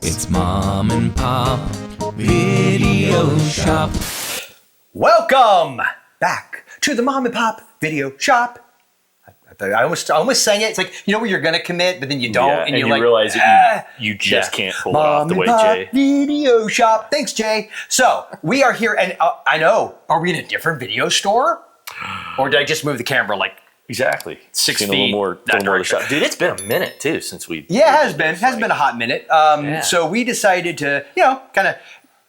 It's Mom and Pop Video Shop. Welcome back to the Mom and Pop Video Shop. I almost sang it. It's like, you know, where you're going to commit, but then you don't. Yeah, and you like, realize that you just can't pull it off the way, Jay. Video Shop. Thanks, Jay. So we are here, and I know, are we in a different video store? Or did I just move the camera like exactly 6 feet? A little more of the shot. Dude, it's been a minute, too, since we... Yeah, it has been. It has been a hot minute. So we decided to, you know, kind of,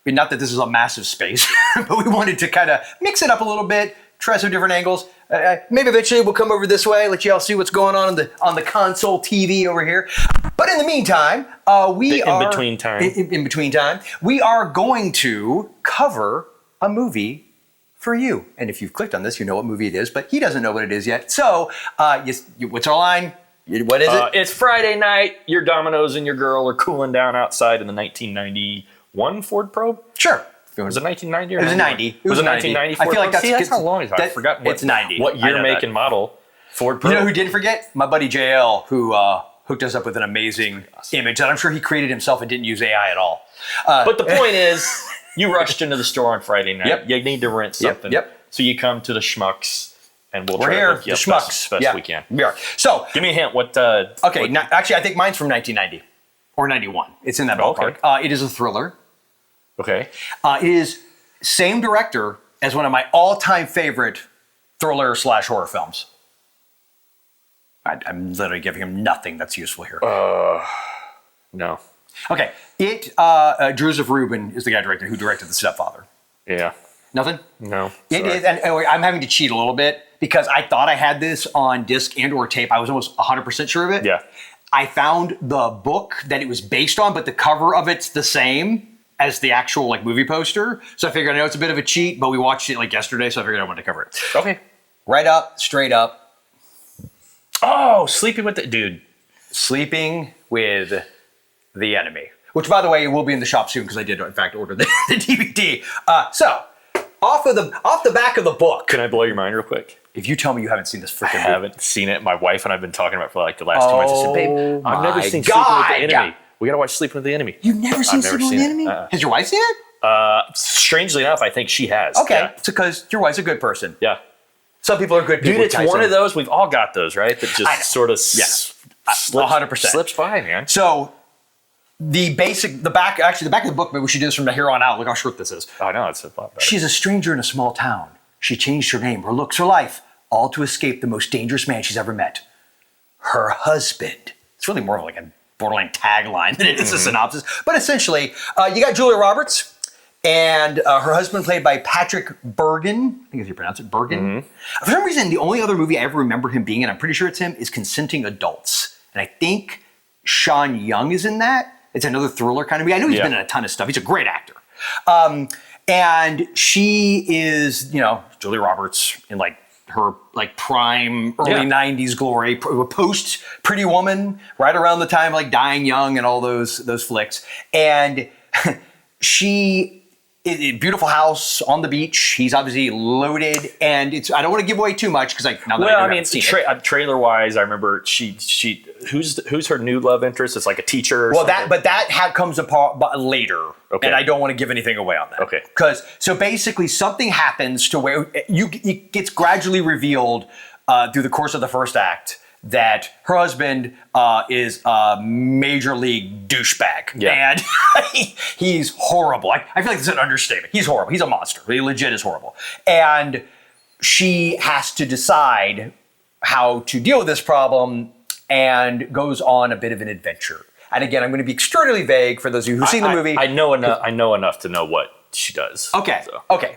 not that this is a massive space, but we wanted to kind of mix it up a little bit, try some different angles. Maybe eventually we'll come over this way, let you all see what's going on the console TV over here. But in the meantime, in between time, we are going to cover a movie for you. And if you've clicked on this, you know what movie it is, but he doesn't know what it is yet. So, what's our line? What is it? It's Friday night. Your Dominoes and your girl are cooling down outside in the 1991 Ford Probe. Sure. Was it 1990 or It was 90. It was a 1990 Ford I feel like Probe? That's how long it is. I forgot it's 90. What year, make, and model Ford Probe. You know who didn't forget? My buddy JL, who hooked us up with an amazing image that I'm sure he created himself and didn't use AI at all. But the point is, you rushed into the store on Friday night. Yep. You need to rent something. Yep. So you come to the Schmucks, and we'll We're try here, to hook you the up Schmucks. best we can. We are. So, give me a hint. What? Okay, actually, I think mine's from 1990 or 91. It's in that ballpark. Okay. It is a thriller. Okay. It is same director as one of my all-time favorite thriller/horror films. I'm literally giving him nothing that's useful here. No. Okay, Joseph Ruben is the guy who directed The Stepfather. Yeah. Nothing? No. It is, and I'm having to cheat a little bit because I thought I had this on disc and or tape. I was almost 100% sure of it. Yeah. I found the book that it was based on, but the cover of it's the same as the actual like movie poster. So I figured, I know it's a bit of a cheat, but we watched it like yesterday, so I figured I wanted to cover it. Okay. Right up, straight up. Oh, Sleeping with the Dude. Sleeping with the Enemy. Which, by the way, will be in the shop soon because I did, in fact, order the DVD. So, off the back of the book. Can I blow your mind real quick? If you tell me you haven't seen this freaking movie. I haven't seen it. My wife and I have been talking about it for like the last 2 months. I said, babe, I've never seen Sleeping with the Enemy. We gotta watch Sleeping with the Enemy. You've never seen Sleeping with the Enemy? Has your wife seen it? Strangely enough, I think she has. Okay, yeah. It's because your wife's a good person. Yeah. Some people are good people. Dude, it's one of those, we've all got those, right? That just sort of slips, 100%. Slips by, man. So, the back of the book, maybe we should do this from here on out. Look how short this is. Oh, no, it's a lot better. She's a stranger in a small town. She changed her name, her looks, her life, all to escape the most dangerous man she's ever met. Her husband. It's really more of like a borderline tagline than it is a synopsis. But essentially, you got Julia Roberts and her husband played by Patrick Bergen. I think that's how you pronounce it, Bergen. For some reason, the only other movie I ever remember him being in, I'm pretty sure it's him, is Consenting Adults. And I think Sean Young is in that. It's another thriller kind of movie. I know he's been in a ton of stuff. He's a great actor. And she is, Julia Roberts in like her like prime early 90s glory, post Pretty Woman, right around the time like Dying Young and all those flicks. And beautiful house on the beach. He's obviously loaded, and I don't want to give away too much because trailer wise, I remember who's her new love interest? It's like a teacher. That comes apart later, and I don't want to give anything away on that. Okay. So basically, something happens to where it gets gradually revealed through the course of the first act that her husband is a major league douchebag. Yeah. And he's horrible. I feel like it's an understatement. He's horrible. He's a monster. He legit is horrible. And she has to decide how to deal with this problem and goes on a bit of an adventure. And again, I'm going to be extraordinarily vague for those of you who've seen the movie. I know enough to know what she does. Okay.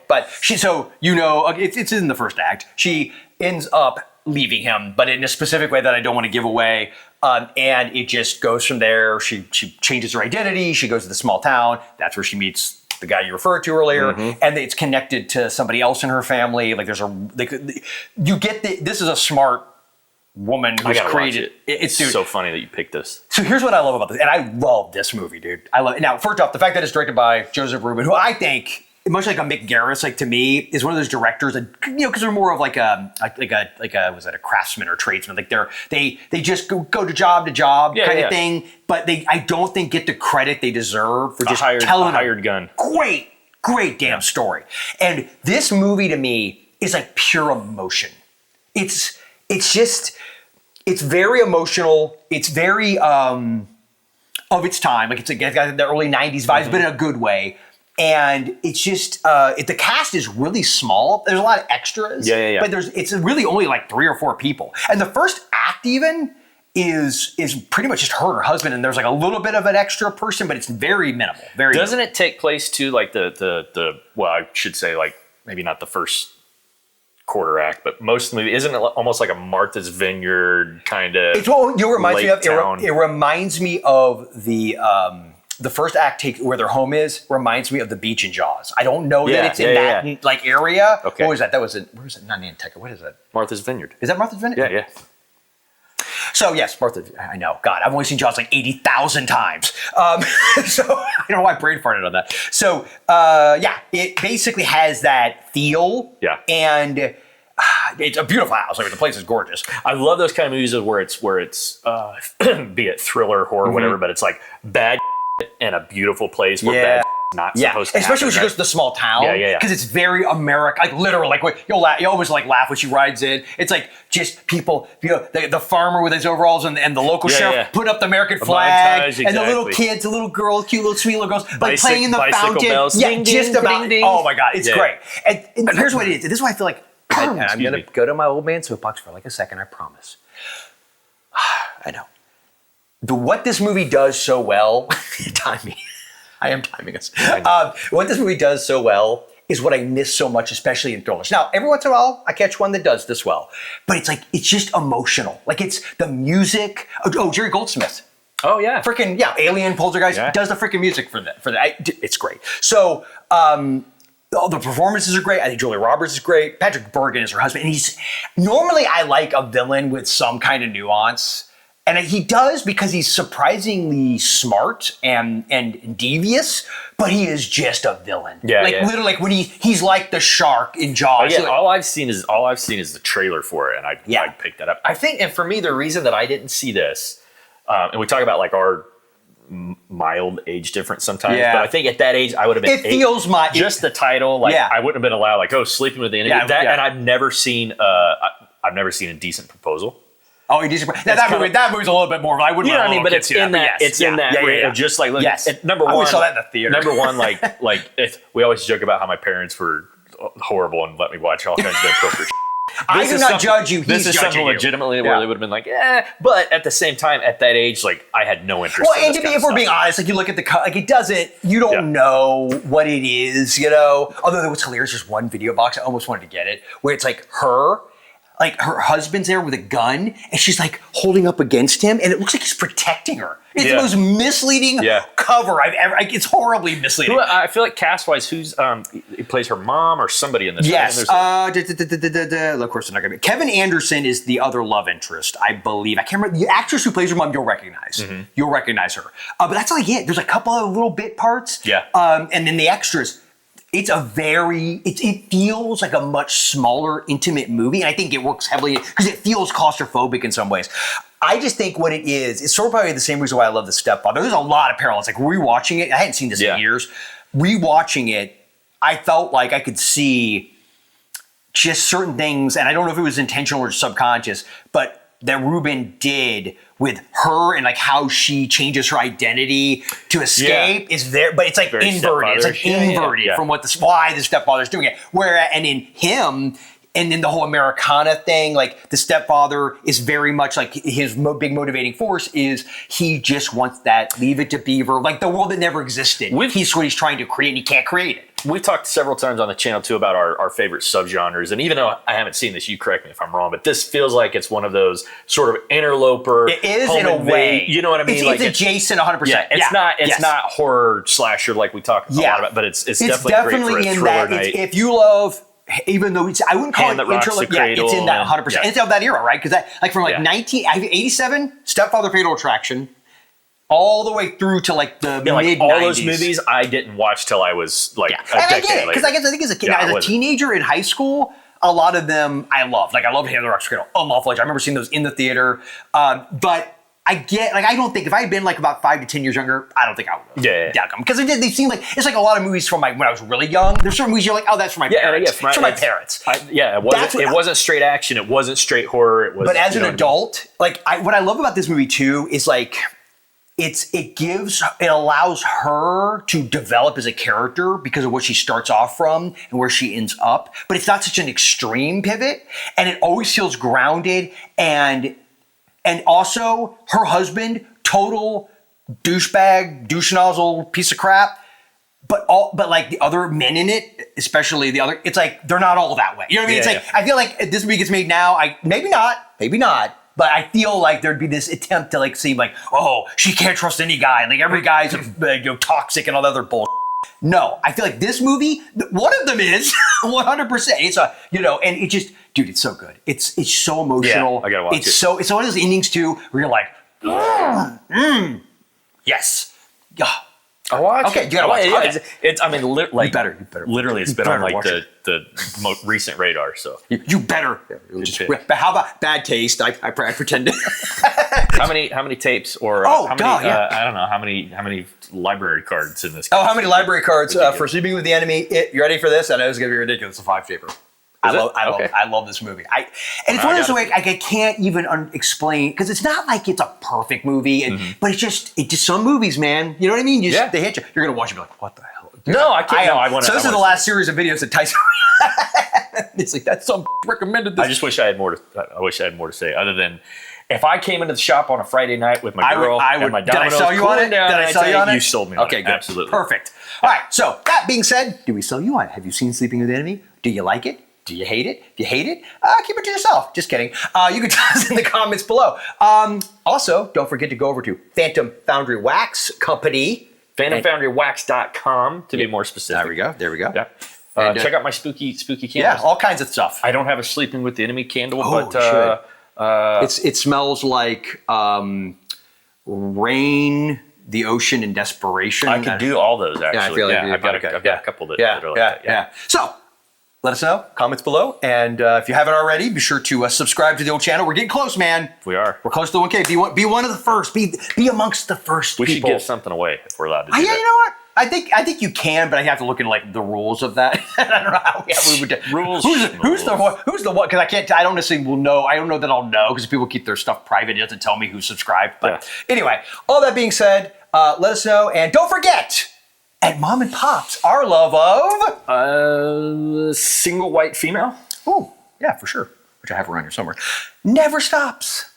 But it's in the first act. She ends up leaving him, but in a specific way that I don't want to give away. And it just goes from there. She changes her identity. She goes to the small town. That's where she meets the guy you referred to earlier. And it's connected to somebody else in her family. Like this is a smart woman who's created. It's so funny that you picked this. So here's what I love about this. And I love this movie, dude. I love it. Now, first off, the fact that it's directed by Joseph Ruben, who I think much like a Mick Garris, like to me, is one of those directors that, because they're more of like a was that a craftsman or tradesman? Like they just go to job kind of thing, but I don't think get the credit they deserve for just telling a hired gun. Great damn story. And this movie to me is like pure emotion. It's very emotional. It's very of its time. Like it's got the early 90s vibes, but in a good way. And it's just the cast is really small. There's a lot of extras. Yeah. But it's really only like 3 or 4 people. And the first act even is pretty much just her and her husband, and there's like a little bit of an extra person, but it's very minimal. Doesn't it take place too like the well, I should say like maybe not the first quarter act, but most of the movie, isn't it almost like a Martha's Vineyard kind of? It's what you reminds me of. It reminds me of the first act where their home is. Reminds me of the beach in Jaws. I don't know that it's in that like area. Okay. What was that? That was where is it? Not Nantucket. What is that? Martha's Vineyard. Is that Martha's Vineyard? Yeah. So yes, Martha. I know. God, I've only seen Jaws like 80,000 times. So I don't know why I brain farted on that. So it basically has that feel. Yeah. And it's a beautiful house. I mean, the place is gorgeous. I love those kind of movies where it's be it thriller, horror, whatever, but it's like bad in a beautiful place where bad not supposed to especially happen, when she goes to the small town. Yeah. Because it's very American, like literal. Like you always like laugh when she rides in. It's like just people, the farmer with his overalls and the local sheriff put up the American flag, montage, and the little kids, the little girls, cute little sweet little girls, like playing in the fountain. Bells. Yeah, ding, just ding, about. ding, ding. Oh my God, it's great. And here's what it is. This is why I feel like I'm gonna go to my old man soapbox for like a second. I promise. I know. What this movie does so well, time me. I am timing us. What this movie does so well is what I miss so much, especially in thrillers. Now, every once in a while, I catch one that does this well, but it's just emotional. Like it's the music. Oh, Jerry Goldsmith. Oh yeah, freaking Alien, Poltergeist does the freaking music for that. It's great. So the performances are great. I think Julia Roberts is great. Patrick Bergin is her husband, and normally I like a villain with some kind of nuance. And he does because he's surprisingly smart and devious, but he is just a villain. Literally, like when he's like the shark in Jaws. Oh, yeah. All I've seen is the trailer for it, and I picked that up. I think, and for me, the reason that I didn't see this, and we talk about like our mild age difference sometimes, but I think at that age I would have been. It feels mild. Just the title, like I wouldn't have been allowed, like sleeping with the enemy. And I've never seen a decent proposal. Oh, that movie's a little bit more. I wouldn't. You know what I mean? But it's in that. It's in that range of just like number one. We saw that in the theater. Number one, we always joke about how my parents were horrible and let me watch all kinds of inappropriate. I do not judge you. This is something legitimately where they would have been like, but at the same time, at that age, like I had no interest. Well, and if we're being honest, like you look at it doesn't. You don't know what it is, Although what's hilarious, there's one video box I almost wanted to get it where it's like her. Like her husband's there with a gun, and she's like holding up against him, and it looks like he's protecting her. It's the most misleading cover I've ever. It's horribly misleading. I feel like cast-wise, who's he plays her mom or somebody in this? Yes. Of course, they're not gonna be. Kevin Anderson is the other love interest, I believe. I can't remember the actress who plays her mom. You'll recognize. You'll recognize her. But that's like it. There's a couple of little bit parts. Yeah. And then the extras. It's it feels like a much smaller, intimate movie. And I think it works heavily because it feels claustrophobic in some ways. I just think what it is, it's sort of probably the same reason why I love The Stepfather. There's a lot of parallels. Like rewatching it, I hadn't seen this in years. Rewatching it, I felt like I could see just certain things, and I don't know if it was intentional or subconscious, but that Ruben did with her and like how she changes her identity to escape is there, but it's like very inverted. It's like inverted from why the stepfather's doing it. And in him, and in the whole Americana thing, like the stepfather is very much like his big motivating force is he just wants that Leave It to Beaver, like the world that never existed. He's what he's trying to create, and he can't create it. We've talked several times on the channel too about our favorite subgenres, and even though I haven't seen this, you correct me if I'm wrong, but this feels like it's one of those sort of interloper. It is in a way. You know what I mean? It's adjacent 100%. Yeah, it's not horror slasher like we talk a lot about, but it's definitely great for a thriller night. If you love. Even though I wouldn't call it interloper, it's in that 100%. It's of that era, right? Because that, like from 1987, Stepfather, Fatal Attraction, all the way through to like the mid 90s. All those movies I didn't watch till I was like a decade later. Because I think as a kid, as a teenager in high school, a lot of them I loved. Like I loved Hand of the Rock Cradle, Unlawful Age. I remember seeing those in the theater. But I don't think if I had been like about 5 to 10 years younger, I don't think I would have. Yeah. Because they seem like, it's like a lot of movies from when I was really young. There's certain movies you're like, oh, that's for my parents. It's for my parents. It wasn't straight action. It wasn't straight horror. But as an adult, like what I love about this movie too is like, it allows her to develop as a character because of what she starts off from and where she ends up. But it's not such an extreme pivot, and it always feels grounded. And also her husband, total douchebag, douche nozzle, piece of crap. But like the other men in it, especially it's like they're not all that way. You know what I mean? It's like I feel like if this movie gets made now, maybe not. But I feel like there'd be this attempt to like seem like, oh, she can't trust any guy, and like every guy's toxic and all that other bullshit. No, I feel like this movie, one of them is 100%. It's and it just, dude, it's so good. It's so emotional. Yeah, I gotta watch it. It's one of those endings too where you're like, yes, yeah. I watch. Okay, you gotta watch. Yeah, it's. I mean, you better. Literally, it's been on like the most recent radar. So you better. But how about bad taste? I pretend to. How many tapes or I don't know how many library cards in this? How many library cards for Sleeping with the Enemy? You ready for this? I know it's gonna be ridiculous. It's a 5-taper. I love this movie. And it's one of those like I can't even explain because it's not like it's a perfect movie, but it's just some movies, man. You know what I mean? They hit you. You're gonna watch it and be like, what the hell? Dude, no, I can't. So this is the last series of videos that Tyson. It's like that's some recommended. This. I just wish I had more to say other than. If I came into the shop on a Friday night with my girl and my dominoes, did I sell you on it? Did I sell you on it? You sold me on it. Okay, good. Absolutely. Perfect. All right, so that being said, do we sell you on it? Have you seen Sleeping with the Enemy? Do you like it? Do you hate it? If you hate it, keep it to yourself. Just kidding. You can tell us in the comments below. Also, don't forget to go over to Phantom Foundry Wax Company. PhantomFoundryWax.com to be more specific. There we go. Yeah. Check out my spooky candles. Yeah, all kinds of stuff. I don't have a Sleeping with the Enemy candle, but it smells like rain, the ocean, and desperation. I could do all those actually. Yeah, I feel like I've got a couple that are like that. So let us know, comments below, and if you haven't already, be sure to subscribe to the old channel. We're getting close, man. We are. We're close to 1K. Be one of the first. Be amongst the first. We should give something away if we're allowed to do that. Yeah, you know what? I think you can, but I have to look into like the rules of that. I don't know how we would do. Rules. Who's the one? Because I don't necessarily will know. I don't know that I'll know because people keep their stuff private. It doesn't tell me who's subscribed. But anyway, all that being said, let us know, and don't forget. At Mom and Pop's, our love of single white female. Oh, yeah, for sure. Which I have around here somewhere. Never stops.